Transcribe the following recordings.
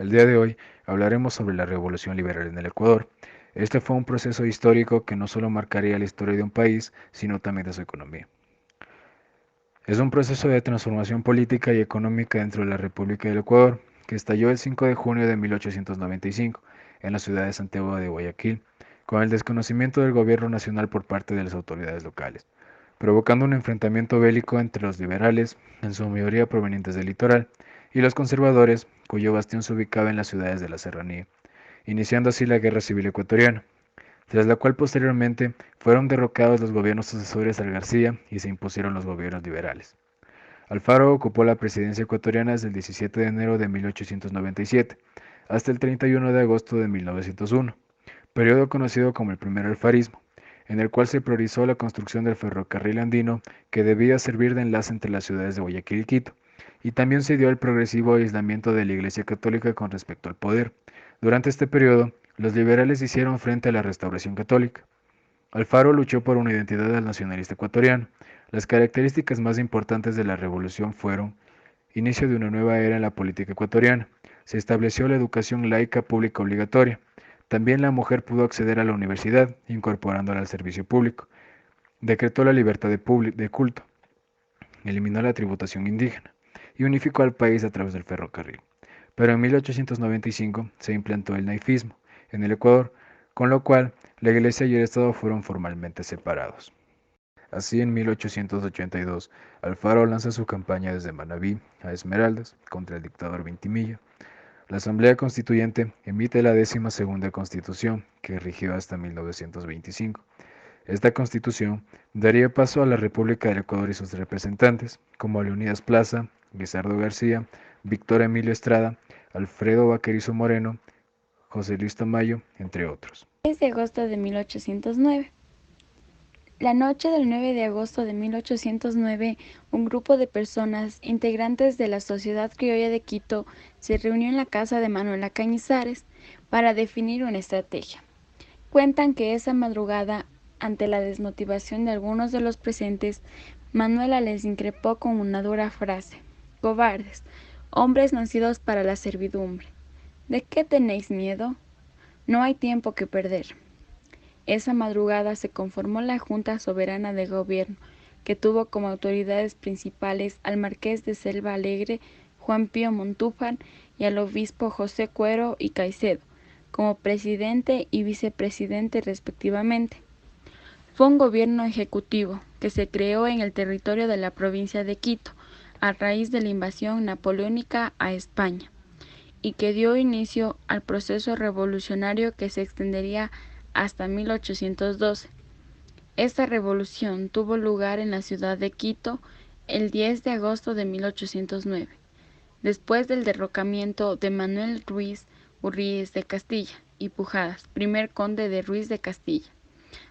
El día de hoy hablaremos sobre la Revolución Liberal en el Ecuador. Este fue un proceso histórico que no solo marcaría la historia de un país, sino también de su economía. Es un proceso de transformación política y económica dentro de la República del Ecuador, que estalló el 5 de junio de 1895 en la ciudad de Santiago de Guayaquil, con el desconocimiento del gobierno nacional por parte de las autoridades locales, provocando un enfrentamiento bélico entre los liberales, en su mayoría provenientes del litoral, y los conservadores, cuyo bastión se ubicaba en las ciudades de la serranía, iniciando así la Guerra Civil Ecuatoriana, tras la cual posteriormente fueron derrocados los gobiernos sucesores al García y se impusieron los gobiernos liberales. Alfaro ocupó la presidencia ecuatoriana desde el 17 de enero de 1897 hasta el 31 de agosto de 1901, periodo conocido como el primer alfarismo, en el cual se priorizó la construcción del ferrocarril andino que debía servir de enlace entre las ciudades de Guayaquil y Quito, y también se dio el progresivo aislamiento de la Iglesia Católica con respecto al poder. Durante este periodo, los liberales hicieron frente a la restauración católica. Alfaro luchó por una identidad nacionalista ecuatoriana. Las características más importantes de la revolución fueron inicio de una nueva era en la política ecuatoriana. Se estableció la educación laica pública obligatoria. También la mujer pudo acceder a la universidad, incorporándola al servicio público. Decretó la libertad de culto. Eliminó la tributación indígena y unificó al país a través del ferrocarril. Pero en 1895 se implantó el naifismo en el Ecuador, con lo cual la Iglesia y el Estado fueron formalmente separados. Así, en 1882, Alfaro lanza su campaña desde Manabí a Esmeraldas contra el dictador Vintimilla. La Asamblea Constituyente emite la 12ª Constitución, que rigió hasta 1925. Esta constitución daría paso a la República del Ecuador y sus representantes, como Leonidas Plaza, Guisardo García, Víctor Emilio Estrada, Alfredo Vaquerizo Moreno, José Luis Tamayo, entre otros. 10 de agosto de 1809. La noche del 9 de agosto de 1809, un grupo de personas, integrantes de la Sociedad Criolla de Quito, se reunió en la casa de Manuela Cañizares para definir una estrategia. Cuentan que esa madrugada, ante la desmotivación de algunos de los presentes, Manuela les increpó con una dura frase: cobardes, hombres nacidos para la servidumbre. ¿De qué tenéis miedo? No hay tiempo que perder. Esa madrugada se conformó la Junta Soberana de Gobierno, que tuvo como autoridades principales al marqués de Selva Alegre, Juan Pío Montúfar, y al obispo José Cuero y Caicedo, como presidente y vicepresidente respectivamente. Fue un gobierno ejecutivo que se creó en el territorio de la provincia de Quito, a raíz de la invasión napoleónica a España, y que dio inicio al proceso revolucionario que se extendería hasta 1812. Esta revolución tuvo lugar en la ciudad de Quito el 10 de agosto de 1809, después del derrocamiento de Manuel Ruiz Urríez de Castilla y Pujadas, primer conde de Ruiz de Castilla,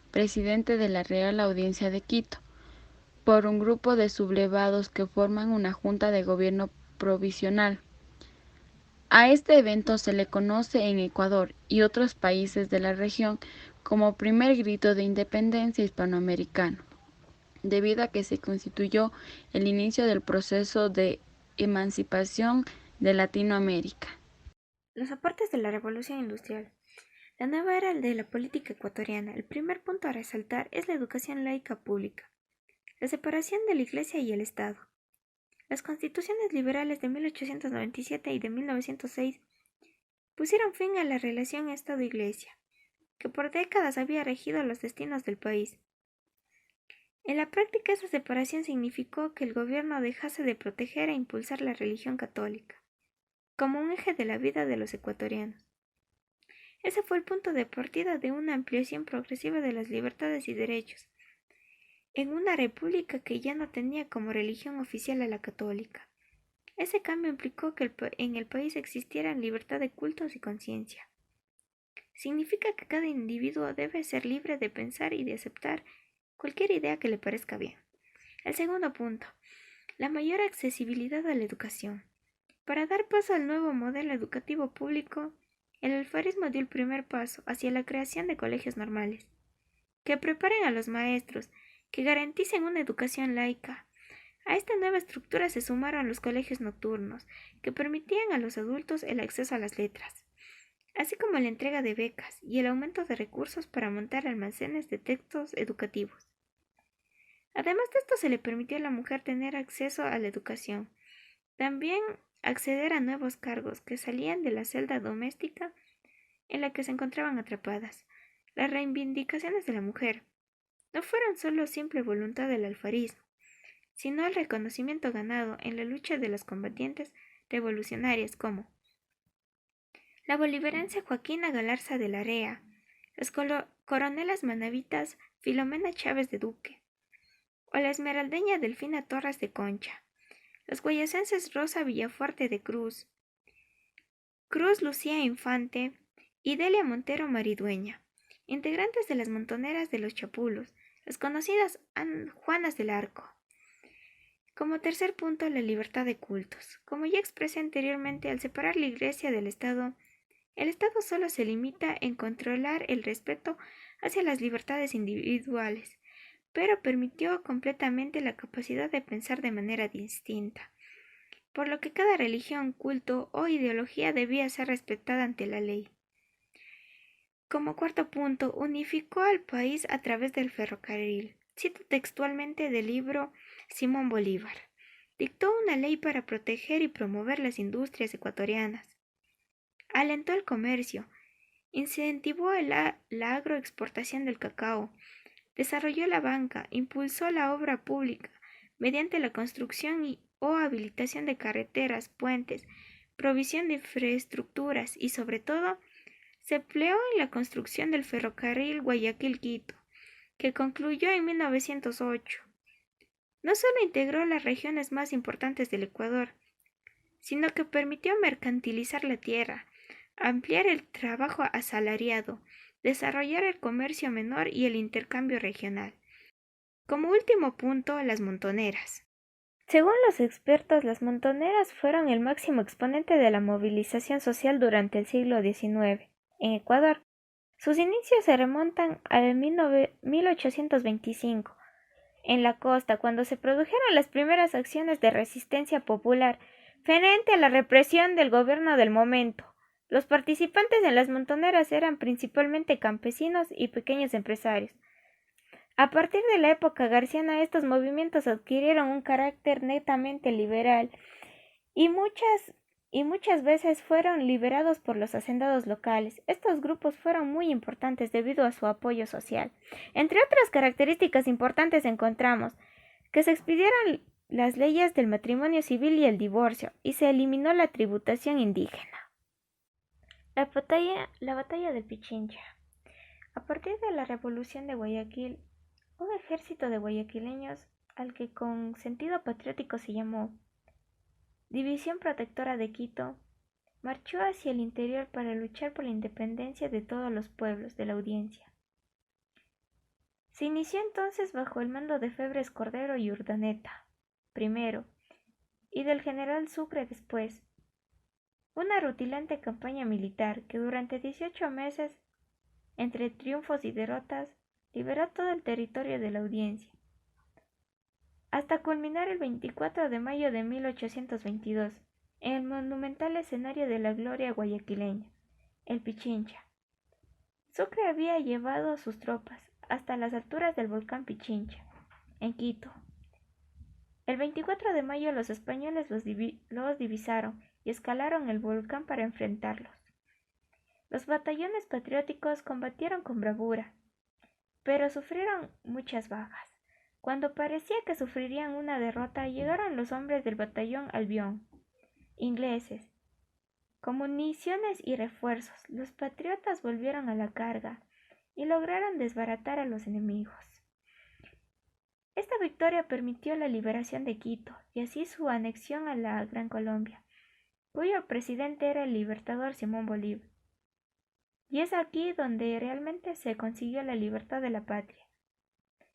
presidente de la Real Audiencia de Quito, por un grupo de sublevados que forman una junta de gobierno provisional. A este evento se le conoce en Ecuador y otros países de la región como primer grito de independencia hispanoamericano, debido a que se constituyó el inicio del proceso de emancipación de Latinoamérica. Los aportes de la Revolución Industrial. La nueva era de la política ecuatoriana. El primer punto a resaltar es la educación laica pública, la separación de la Iglesia y el Estado. Las constituciones liberales de 1897 y de 1906 pusieron fin a la relación Estado-Iglesia, que por décadas había regido los destinos del país. En la práctica, esa separación significó que el gobierno dejase de proteger e impulsar la religión católica, como un eje de la vida de los ecuatorianos. Ese fue el punto de partida de una ampliación progresiva de las libertades y derechos, en una república que ya no tenía como religión oficial a la católica. Ese cambio implicó que en el país existiera libertad de cultos y conciencia. Significa que cada individuo debe ser libre de pensar y de aceptar cualquier idea que le parezca bien. El segundo punto, la mayor accesibilidad a la educación. Para dar paso al nuevo modelo educativo público, el alfarismo dio el primer paso hacia la creación de colegios normales, que preparen a los maestros, que garanticen una educación laica. A esta nueva estructura se sumaron los colegios nocturnos, que permitían a los adultos el acceso a las letras, así como la entrega de becas y el aumento de recursos para montar almacenes de textos educativos. Además de esto, se le permitió a la mujer tener acceso a la educación, también acceder a nuevos cargos que salían de la celda doméstica en la que se encontraban atrapadas. Las reivindicaciones de la mujer no fueron solo simple voluntad del alfarismo, sino el reconocimiento ganado en la lucha de las combatientes revolucionarias como la bolivarense Joaquina Galarza de Larrea, las coronelas manavitas Filomena Chávez de Duque, o la esmeraldeña Delfina Torres de Concha, los guayasenses Rosa Villafuerte de Cruz, Cruz Lucía Infante y Delia Montero Maridueña, integrantes de las montoneras de los Chapulos, las conocidas Juanas del Arco. Como tercer punto, la libertad de cultos. Como ya expresé anteriormente, al separar la Iglesia del Estado, el Estado solo se limita en controlar el respeto hacia las libertades individuales, pero permitió completamente la capacidad de pensar de manera distinta, por lo que cada religión, culto o ideología debía ser respetada ante la ley. Como cuarto punto, unificó al país a través del ferrocarril. Cito textualmente del libro Simón Bolívar. Dictó una ley para proteger y promover las industrias ecuatorianas. Alentó el comercio, incentivó la agroexportación del cacao, desarrolló la banca, impulsó la obra pública mediante la construcción o habilitación de carreteras, puentes, provisión de infraestructuras y, sobre todo, se empleó en la construcción del ferrocarril Guayaquil-Quito, que concluyó en 1908. No solo integró las regiones más importantes del Ecuador, sino que permitió mercantilizar la tierra, ampliar el trabajo asalariado, desarrollar el comercio menor y el intercambio regional. Como último punto, las montoneras. Según los expertos, las montoneras fueron el máximo exponente de la movilización social durante el siglo XIX en Ecuador. Sus inicios se remontan al 1825, en la costa, cuando se produjeron las primeras acciones de resistencia popular frente a la represión del gobierno del momento. Los participantes en las montoneras eran principalmente campesinos y pequeños empresarios. A partir de la época garciana, estos movimientos adquirieron un carácter netamente liberal y muchas veces fueron liderados por los hacendados locales. Estos grupos fueron muy importantes debido a su apoyo social. Entre otras características importantes encontramos que se expidieron las leyes del matrimonio civil y el divorcio, y se eliminó la tributación indígena. La batalla del Pichincha. A partir de la revolución de Guayaquil, un ejército de guayaquileños, al que con sentido patriótico se llamó División Protectora de Quito, marchó hacia el interior para luchar por la independencia de todos los pueblos de la audiencia. Se inició entonces bajo el mando de Febres Cordero y Urdaneta, primero, y del general Sucre después, una rutilante campaña militar que durante 18 meses, entre triunfos y derrotas, liberó todo el territorio de la audiencia, hasta culminar el 24 de mayo de 1822, en el monumental escenario de la gloria guayaquileña, el Pichincha. Sucre había llevado sus tropas hasta las alturas del volcán Pichincha, en Quito. El 24 de mayo los españoles los divisaron y escalaron el volcán para enfrentarlos. Los batallones patrióticos combatieron con bravura, pero sufrieron muchas bajas. Cuando parecía que sufrirían una derrota, llegaron los hombres del batallón Albión, ingleses, con municiones y refuerzos. Los patriotas volvieron a la carga y lograron desbaratar a los enemigos. Esta victoria permitió la liberación de Quito y así su anexión a la Gran Colombia, cuyo presidente era el libertador Simón Bolívar. Y es aquí donde realmente se consiguió la libertad de la patria,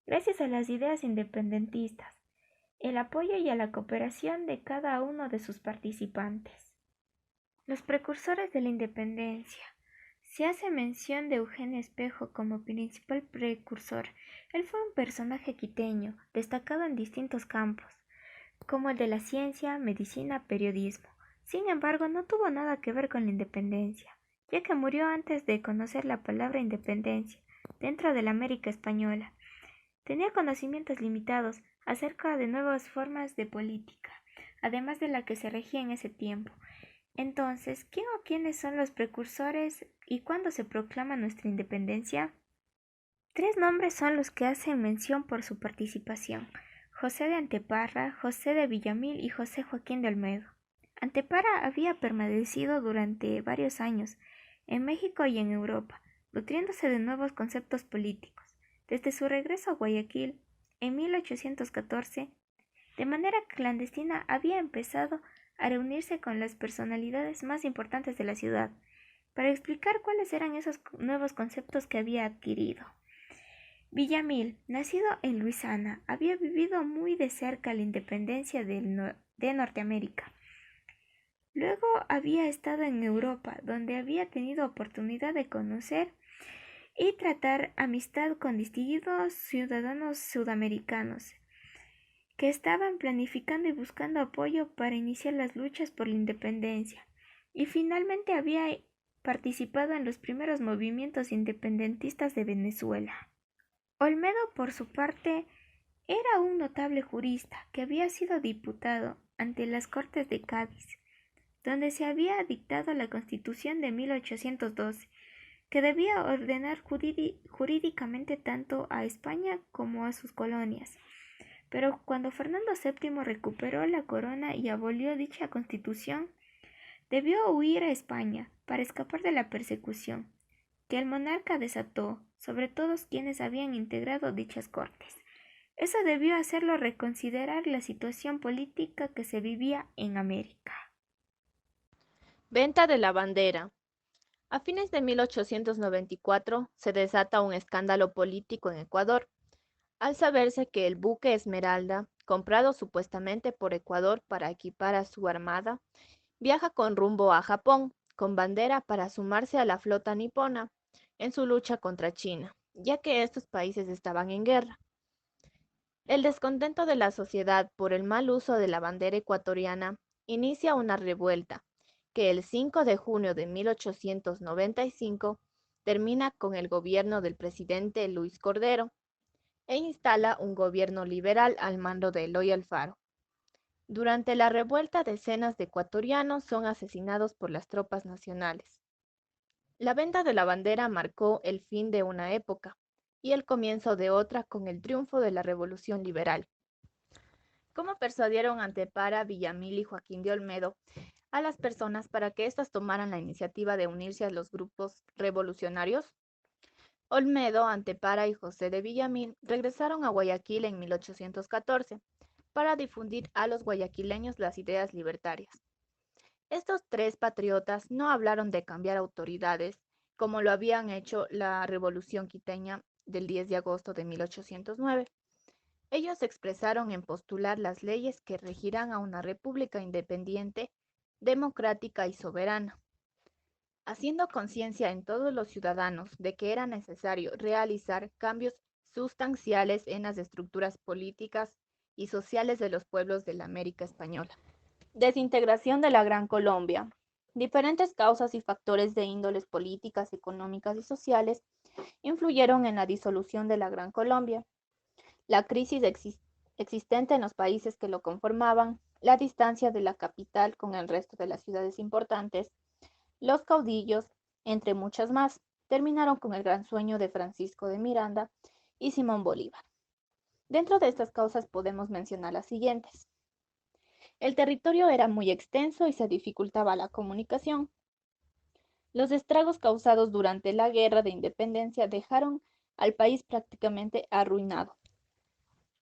gracias a las ideas independentistas, el apoyo y a la cooperación de cada uno de sus participantes. Los precursores de la independencia. Se hace mención de Eugenio Espejo como principal precursor. Él fue un personaje quiteño, destacado en distintos campos. como el de la ciencia, medicina, periodismo. Sin embargo, no tuvo nada que ver con la independencia, ya que murió antes de conocer la palabra independencia dentro de la América española. Tenía conocimientos limitados acerca de nuevas formas de política, además de la que se regía en ese tiempo. Entonces, ¿quién o quiénes son los precursores y cuándo se proclama nuestra independencia? Tres nombres son los que hacen mención por su participación: José de Anteparra, José de Villamil y José Joaquín de Olmedo. Anteparra había permanecido durante varios años en México y en Europa, nutriéndose de nuevos conceptos políticos. Desde su regreso a Guayaquil en 1814, de manera clandestina había empezado a reunirse con las personalidades más importantes de la ciudad para explicar cuáles eran esos nuevos conceptos que había adquirido. Villamil, nacido en Luisiana, había vivido muy de cerca la independencia de Norteamérica. Luego había estado en Europa, donde había tenido oportunidad de conocer y tratar amistad con distinguidos ciudadanos sudamericanos que estaban planificando y buscando apoyo para iniciar las luchas por la independencia, y finalmente había participado en los primeros movimientos independentistas de Venezuela. Olmedo, por su parte, era un notable jurista que había sido diputado ante las Cortes de Cádiz, donde se había dictado la Constitución de 1812, que debía ordenar jurídicamente tanto a España como a sus colonias. Pero cuando Fernando VII recuperó la corona y abolió dicha constitución, debió huir a España para escapar de la persecución que el monarca desató sobre todos quienes habían integrado dichas cortes. Eso debió hacerlo reconsiderar la situación política que se vivía en América. Venta de la bandera. A fines de 1894 se desata un escándalo político en Ecuador, al saberse que el buque Esmeralda, comprado supuestamente por Ecuador para equipar a su armada, viaja con rumbo a Japón, con bandera para sumarse a la flota nipona en su lucha contra China, ya que estos países estaban en guerra. El descontento de la sociedad por el mal uso de la bandera ecuatoriana inicia una revuelta que el 5 de junio de 1895 termina con el gobierno del presidente Luis Cordero e instala un gobierno liberal al mando de Eloy Alfaro. Durante la revuelta, decenas de ecuatorianos son asesinados por las tropas nacionales. La venta de la bandera marcó el fin de una época y el comienzo de otra con el triunfo de la Revolución Liberal. ¿Cómo persuadieron Antepara, Villamil y Joaquín de Olmedo a las personas para que éstas tomaran la iniciativa de unirse a los grupos revolucionarios? Olmedo, Antepara y José de Villamil regresaron a Guayaquil en 1814 para difundir a los guayaquileños las ideas libertarias. Estos tres patriotas no hablaron de cambiar autoridades como lo habían hecho la Revolución Quiteña del 10 de agosto de 1809. Ellos se expresaron en postular las leyes que regirán a una república independiente, democrática y soberana, haciendo conciencia en todos los ciudadanos de que era necesario realizar cambios sustanciales en las estructuras políticas y sociales de los pueblos de la América Española. Desintegración de la Gran Colombia. Diferentes causas y factores de índoles políticas, económicas y sociales influyeron en la disolución de la Gran Colombia. La crisis existente en los países que lo conformaban, la distancia de la capital con el resto de las ciudades importantes, los caudillos, entre muchas más, terminaron con el gran sueño de Francisco de Miranda y Simón Bolívar. Dentro de estas causas podemos mencionar las siguientes. El territorio era muy extenso y se dificultaba la comunicación. Los estragos causados durante la Guerra de Independencia dejaron al país prácticamente arruinado.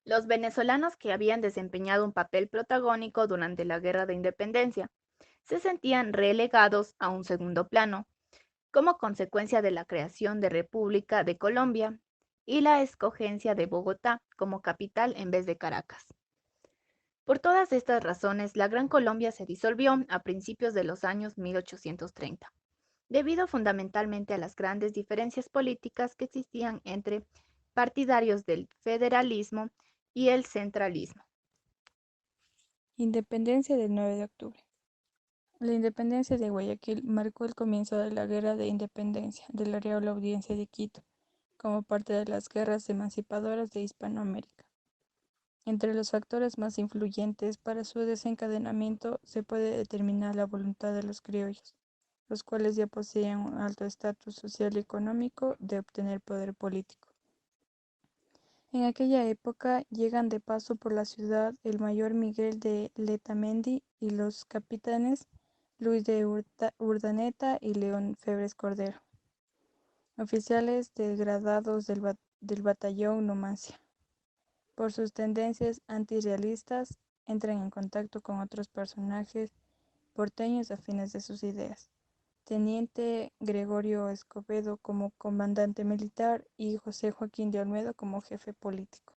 Los venezolanos, que habían desempeñado un papel protagónico durante la Guerra de Independencia, se sentían relegados a un segundo plano, como consecuencia de la creación de República de Colombia y la escogencia de Bogotá como capital en vez de Caracas. Por todas estas razones, la Gran Colombia se disolvió a principios de los años 1830, debido fundamentalmente a las grandes diferencias políticas que existían entre partidarios del federalismo y el centralismo. Independencia del 9 de octubre. La independencia de Guayaquil marcó el comienzo de la Guerra de Independencia de la Real Audiencia de Quito, como parte de las guerras emancipadoras de Hispanoamérica. Entre los factores más influyentes para su desencadenamiento se puede determinar la voluntad de los criollos, los cuales ya poseían un alto estatus social y económico, de obtener poder político. En aquella época llegan de paso por la ciudad el mayor Miguel de Letamendi y los capitanes Luis de Urdaneta y León Febres Cordero, oficiales degradados del batallón Numancia. Por sus tendencias antirrealistas, entran en contacto con otros personajes porteños afines de sus ideas. Teniente Gregorio Escobedo como comandante militar y José Joaquín de Olmedo como jefe político.